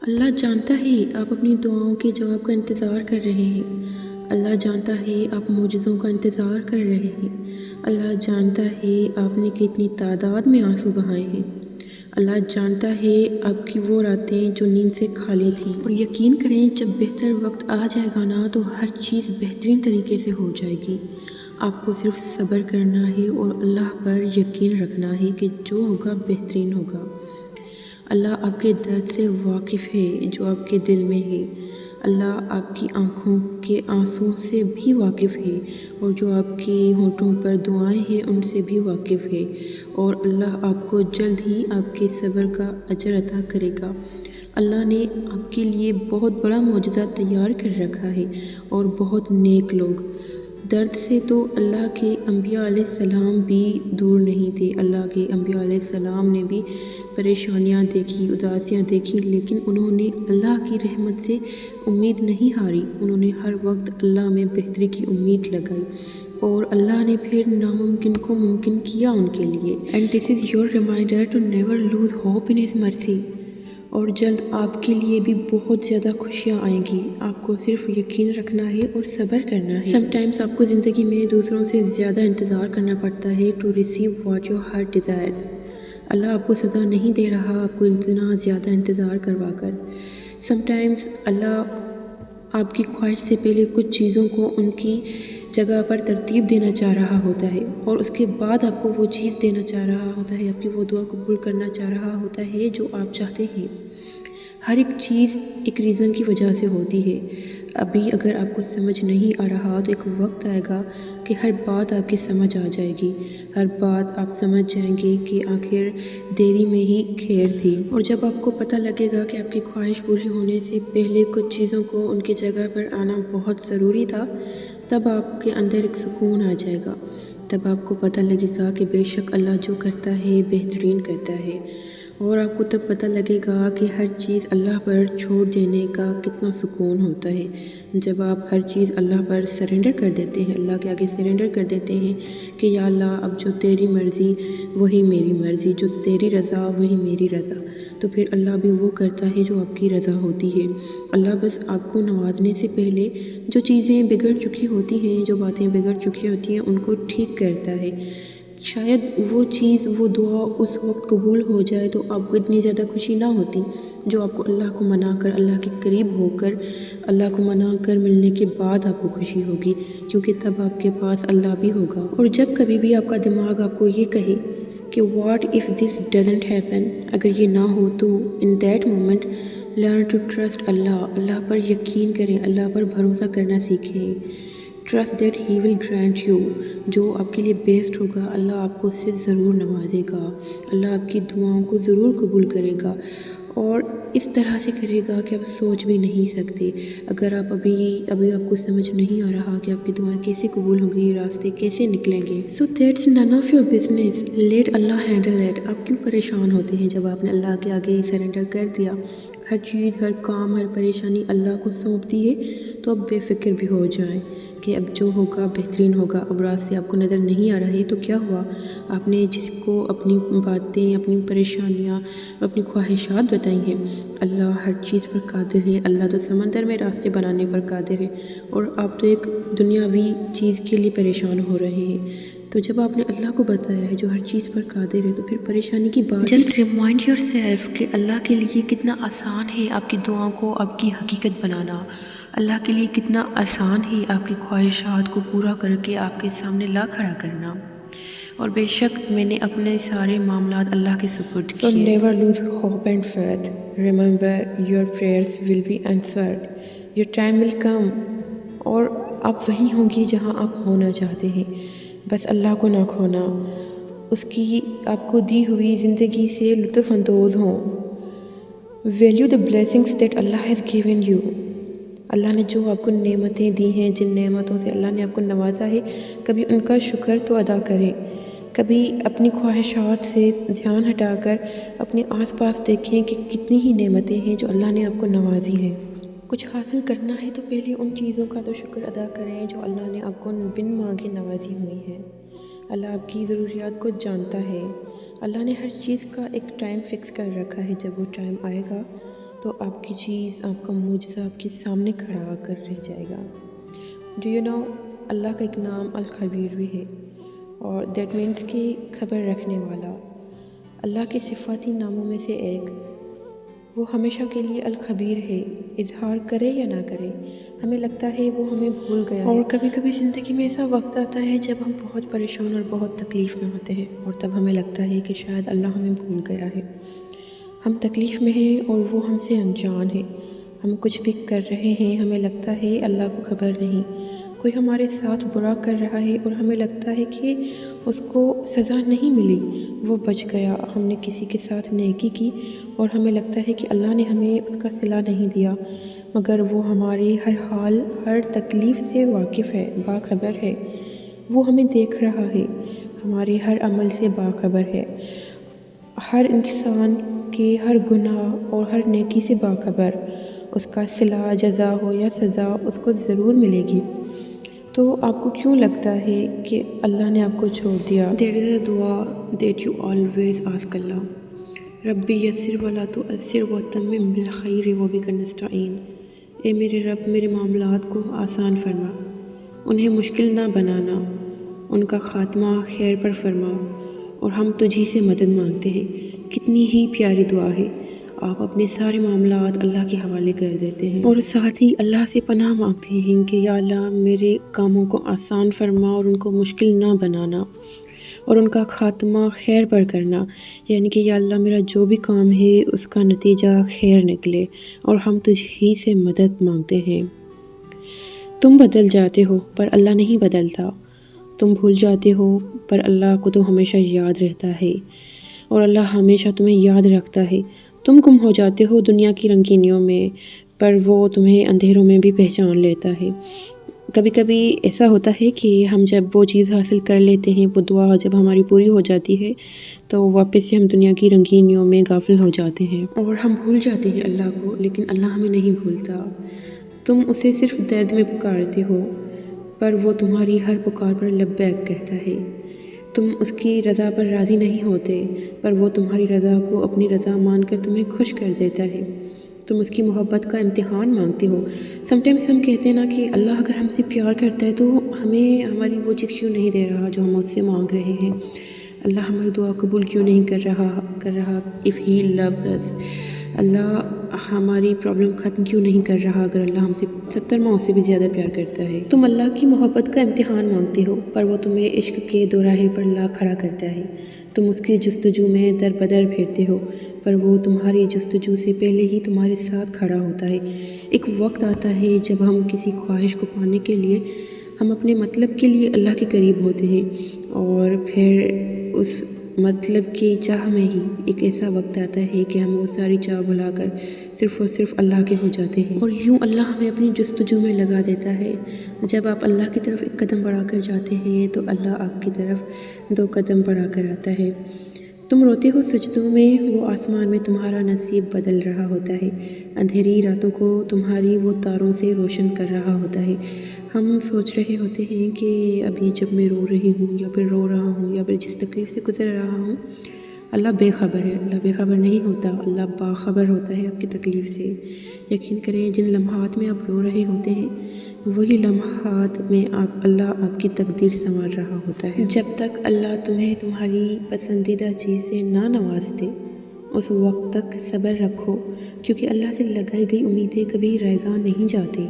اللہ جانتا ہے آپ اپنی دعاؤں کے جواب کا انتظار کر رہے ہیں۔ اللہ جانتا ہے آپ معجزوں کا انتظار کر رہے ہیں۔ اللہ جانتا ہے آپ نے کتنی تعداد میں آنسو بہائے ہیں۔ اللہ جانتا ہے آپ کی وہ راتیں جو نیند سے خالی تھیں، اور یقین کریں جب بہتر وقت آ جائے گا نا تو ہر چیز بہترین طریقے سے ہو جائے گی۔ آپ کو صرف صبر کرنا ہے اور اللہ پر یقین رکھنا ہے کہ جو ہوگا بہترین ہوگا۔ اللہ آپ کے درد سے واقف ہے جو آپ کے دل میں ہے۔ اللہ آپ کی آنکھوں کے آنسوں سے بھی واقف ہے، اور جو آپ کے ہونٹوں پر دعائیں ہیں ان سے بھی واقف ہے، اور اللہ آپ کو جلد ہی آپ کے صبر کا اجر عطا کرے گا۔ اللہ نے آپ کے لیے بہت بڑا معجزہ تیار کر رکھا ہے، اور بہت نیک لوگ۔ درد سے تو اللہ کے انبیاء علیہ السلام بھی دور نہیں تھے۔ اللہ کے انبیاء علیہ السلام نے بھی پریشانیاں دیکھی، اداسیاں دیکھی، لیکن انہوں نے اللہ کی رحمت سے امید نہیں ہاری۔ انہوں نے ہر وقت اللہ میں بہتری کی امید لگائی، اور اللہ نے پھر ناممکن کو ممکن کیا ان کے لیے۔ And this is your reminder to never lose hope in his mercy. اور جلد آپ کے لیے بھی بہت زیادہ خوشیاں آئیں گی۔ آپ کو صرف یقین رکھنا ہے اور صبر کرنا ہے۔ سم ٹائمز آپ کو زندگی میں دوسروں سے زیادہ انتظار کرنا پڑتا ہے to receive what your heart desires. Allah آپ کو سزا نہیں دے رہا آپ کو اتنا زیادہ انتظار کروا کر۔ سم ٹائمز اللہ آپ کی خواہش سے پہلے کچھ چیزوں کو ان کی جگہ پر ترتیب دینا چاہ رہا ہوتا ہے، اور اس کے بعد آپ کو وہ چیز دینا چاہ رہا ہوتا ہے، آپ کی وہ دعا قبول کرنا چاہ رہا ہوتا ہے جو آپ چاہتے ہیں۔ ہر ایک چیز ایک ریزن کی وجہ سے ہوتی ہے۔ ابھی اگر آپ کو سمجھ نہیں آ رہا تو ایک وقت آئے گا کہ ہر بات آپ کی سمجھ آ جائے گی، ہر بات آپ سمجھ جائیں گے کہ آخر دیری میں ہی خیر تھی۔ اور جب آپ کو پتہ لگے گا کہ آپ کی خواہش پوری ہونے سے پہلے کچھ چیزوں کو ان کی جگہ پر آنا بہت ضروری تھا، تب آپ کے اندر ایک سکون آ جائے گا۔ تب آپ کو پتہ لگے گا کہ بے شک اللہ جو کرتا ہے بہترین کرتا ہے، اور آپ کو تب پتہ لگے گا کہ ہر چیز اللہ پر چھوڑ دینے کا کتنا سکون ہوتا ہے۔ جب آپ ہر چیز اللہ پر سرنڈر کر دیتے ہیں، اللہ کے آگے سرنڈر کر دیتے ہیں کہ یا اللہ اب جو تیری مرضی وہی میری مرضی، جو تیری رضا وہی میری رضا، تو پھر اللہ بھی وہ کرتا ہے جو آپ کی رضا ہوتی ہے۔ اللہ بس آپ کو نوازنے سے پہلے جو چیزیں بگڑ چکی ہوتی ہیں، جو باتیں بگڑ چکی ہوتی ہیں ان کو ٹھیک کرتا ہے۔ شاید وہ چیز، وہ دعا اس وقت قبول ہو جائے تو آپ کو اتنی زیادہ خوشی نہ ہوتی جو آپ کو اللہ کو منا کر، اللہ کے قریب ہو کر، اللہ کو منا کر ملنے کے بعد آپ کو خوشی ہوگی، کیونکہ تب آپ کے پاس اللہ بھی ہوگا۔ اور جب کبھی بھی آپ کا دماغ آپ کو یہ کہے کہ what if this doesn't happen, اگر یہ نہ ہو تو in that moment learn to trust Allah, Allah پر یقین کریں، اللہ پر بھروسہ کرنا سیکھیں۔ Trust that he will grant you, جو آپ کے لیے بیسٹ ہوگا اللہ آپ کو اس سے ضرور نوازے گا، اللہ آپ کی دعاؤں کو ضرور قبول کرے گا، اور اس طرح سے کرے گا کہ آپ سوچ بھی نہیں سکتے۔ اگر آپ ابھی آپ کو سمجھ نہیں آ رہا کہ آپ کی دعائیں کیسے قبول ہوں گی، راستے کیسے نکلیں گے، so that's none of your business, let Allah handle it. آپ کیوں پریشان ہوتے ہیں جب آپ نے اللہ کے آگے سرنڈر کر دیا، ہر چیز، ہر کام، ہر پریشانی اللہ کو سونپ دی ہے، تو اب بے فکر بھی ہو جائیں کہ اب جو ہوگا بہترین ہوگا۔ اب راستے آپ کو نظر نہیں آ رہے تو کیا ہوا، آپ نے جس کو اپنی باتیں، اپنی پریشانیاں، اپنی خواہشات بتائی ہیں، اللہ ہر چیز پر قادر ہے۔ اللہ تو سمندر میں راستے بنانے پر قادر ہے، اور آپ تو ایک دنیاوی چیز کے لیے پریشان ہو رہے ہیں۔ تو جب آپ نے اللہ کو بتایا ہے جو ہر چیز پر قادر ہے، تو پھر پریشانی کی بات، جسٹ ریمائنڈ یور سیلف کہ اللہ کے لیے کتنا آسان ہے آپ کی دعاؤں کو آپ کی حقیقت بنانا۔ اللہ کے لیے کتنا آسان ہے آپ کی خواہشات کو پورا کر کے آپ کے سامنے لا کھڑا کرنا۔ اور بے شک میں نے اپنے سارے معاملات اللہ کے سپرد کیے۔ So never lose hope and faith. Remember your prayers will be answered. Your time will come. اور آپ وہیں ہوں گی جہاں آپ ہونا چاہتے ہیں، بس اللہ کو نہ کھونا، اس کی آپ کو دی ہوئی زندگی سے لطف اندوز ہوں۔ Value the blessings that Allah has given you. اللہ نے جو آپ کو نعمتیں دی ہیں، جن نعمتوں سے اللہ نے آپ کو نوازا ہے، کبھی ان کا شکر تو ادا کریں۔ کبھی اپنی خواہشات سے دھیان ہٹا کر اپنے آس پاس دیکھیں کہ کتنی ہی نعمتیں ہیں جو اللہ نے آپ کو نوازی ہیں۔ کچھ حاصل کرنا ہے تو پہلے ان چیزوں کا تو شکر ادا کریں جو اللہ نے آپ کو بن مانگے نوازی ہوئی ہیں۔ اللہ آپ کی ضروریات کو جانتا ہے۔ اللہ نے ہر چیز کا ایک ٹائم فکس کر رکھا ہے، جب وہ ٹائم آئے گا تو تو آپ کی چیز، آپ کا معجزہ آپ کے سامنے کھڑا آ کر رہ جائے گا۔ ڈو یو نو، اللہ کا ایک نام الخبیر بھی ہے، اور دیٹ مینس کہ خبر رکھنے والا۔ اللہ کے صفاتی ناموں میں سے ایک، وہ ہمیشہ کے لیے الخبیر ہے، اظہار کرے یا نہ کرے۔ ہمیں لگتا ہے وہ ہمیں بھول گیا ہے، اور کبھی کبھی زندگی میں ایسا وقت آتا ہے جب ہم بہت پریشان اور بہت تکلیف میں ہوتے ہیں، اور تب ہمیں لگتا ہے کہ شاید اللہ ہمیں بھول گیا ہے۔ ہم تکلیف میں ہیں اور وہ ہم سے انجان ہے۔ ہم کچھ بھی کر رہے ہیں، ہمیں لگتا ہے اللہ کو خبر نہیں۔ کوئی ہمارے ساتھ برا کر رہا ہے اور ہمیں لگتا ہے کہ اس کو سزا نہیں ملی، وہ بچ گیا۔ ہم نے کسی کے ساتھ نیکی کی اور ہمیں لگتا ہے کہ اللہ نے ہمیں اس کا صلہ نہیں دیا، مگر وہ ہمارے ہر حال، ہر تکلیف سے واقف ہے، باخبر ہے۔ وہ ہمیں دیکھ رہا ہے، ہمارے ہر عمل سے باخبر ہے، ہر انسان کے ہر گناہ اور ہر نیکی سے باخبر۔ اس کا صلہ، جزا ہو یا سزا، اس کو ضرور ملے گی۔ تو آپ کو کیوں لگتا ہے کہ اللہ نے آپ کو چھوڑ دیا؟ There is a دعا that you always ask Allah. ربی یسر ولا تعسر وتمم بالخیر وبک نستعین۔ اے میرے رب، میرے معاملات کو آسان فرما، انہیں مشکل نہ بنانا، ان کا خاتمہ خیر پر فرما، اور ہم تجھی سے مدد مانگتے ہیں۔ کتنی ہی پیاری دعا ہے۔ آپ اپنے سارے معاملات اللہ کے حوالے کر دیتے ہیں، اور ساتھ ہی اللہ سے پناہ مانگتے ہیں کہ یا اللہ، میرے کاموں کو آسان فرما اور ان کو مشکل نہ بنانا، اور ان کا خاتمہ خیر پر کرنا، یعنی کہ یا اللہ، میرا جو بھی کام ہے اس کا نتیجہ خیر نکلے، اور ہم تجھی سے مدد مانگتے ہیں۔ تم بدل جاتے ہو پر اللہ نہیں بدلتا، تم بھول جاتے ہو پر اللہ کو تو ہمیشہ یاد رہتا ہے، اور اللہ ہمیشہ تمہیں یاد رکھتا ہے۔ تم گم ہو جاتے ہو دنیا کی رنگینیوں میں، پر وہ تمہیں اندھیروں میں بھی پہچان لیتا ہے۔ کبھی کبھی ایسا ہوتا ہے کہ ہم جب وہ چیز حاصل کر لیتے ہیں، وہ دعا جب ہماری پوری ہو جاتی ہے، تو واپس سے ہم دنیا کی رنگینیوں میں غافل ہو جاتے ہیں، اور ہم بھول جاتے ہیں اللہ کو، لیکن اللہ ہمیں نہیں بھولتا۔ تم اسے صرف درد میں پکارتے ہو، پر وہ تمہاری ہر پکار پر لبیک کہتا ہے۔ تم اس کی رضا پر راضی نہیں ہوتے، پر وہ تمہاری رضا کو اپنی رضا مان کر تمہیں خوش کر دیتا ہے۔ تم اس کی محبت کا امتحان مانگتے ہو۔ سم ٹائمس ہم کہتے ہیں نا کہ اللہ اگر ہم سے پیار کرتا ہے تو ہمیں ہماری وہ چیز کیوں نہیں دے رہا جو ہم اس سے مانگ رہے ہیں؟ اللہ ہماری دعا قبول کیوں نہیں کر رہا if he loves us؟ اللہ ہماری پرابلم ختم کیوں نہیں کر رہا اگر اللہ ہم سے 70 ماؤں سے بھی زیادہ پیار کرتا ہے؟ تم اللہ کی محبت کا امتحان مانگتے ہو، پر وہ تمہیں عشق کے دوراہے پر لا کھڑا کرتا ہے۔ تم اس کی جستجو میں در بدر پھرتے ہو، پر وہ تمہاری جستجو سے پہلے ہی تمہارے ساتھ کھڑا ہوتا ہے۔ ایک وقت آتا ہے جب ہم کسی خواہش کو پانے کے لیے، ہم اپنے مطلب کے لیے اللہ کے قریب ہوتے ہیں، اور پھر اس مطلب کی چاہ میں ہی ایک ایسا وقت آتا ہے کہ ہم وہ ساری چاہ بھلا کر صرف اور صرف اللہ کے ہو جاتے ہیں، اور یوں اللہ ہمیں اپنی جستجو میں لگا دیتا ہے۔ جب آپ اللہ کی طرف ایک قدم بڑھا کر جاتے ہیں تو اللہ آپ کی طرف 2 قدم بڑھا کر آتا ہے۔ تم روتے ہو سجدوں میں، وہ آسمان میں تمہارا نصیب بدل رہا ہوتا ہے، اندھیری راتوں کو تمہاری وہ تاروں سے روشن کر رہا ہوتا ہے۔ ہم سوچ رہے ہوتے ہیں کہ ابھی جب میں رو رہی ہوں یا پھر رو رہا ہوں یا پھر جس تکلیف سے گزر رہا ہوں، اللہ بے خبر ہے۔ اللہ بے خبر نہیں ہوتا، اللہ باخبر ہوتا ہے آپ کی تکلیف سے۔ یقین کریں، جن لمحات میں آپ رو رہے ہوتے ہیں، وہی لمحات میں اللہ آپ کی تقدیر سنوار رہا ہوتا ہے۔ جب تک اللہ تمہیں تمہاری پسندیدہ چیز سے نہ نواز دے، اس وقت تک صبر رکھو، کیونکہ اللہ سے لگائی گئی امیدیں کبھی رائگاں نہیں جاتی۔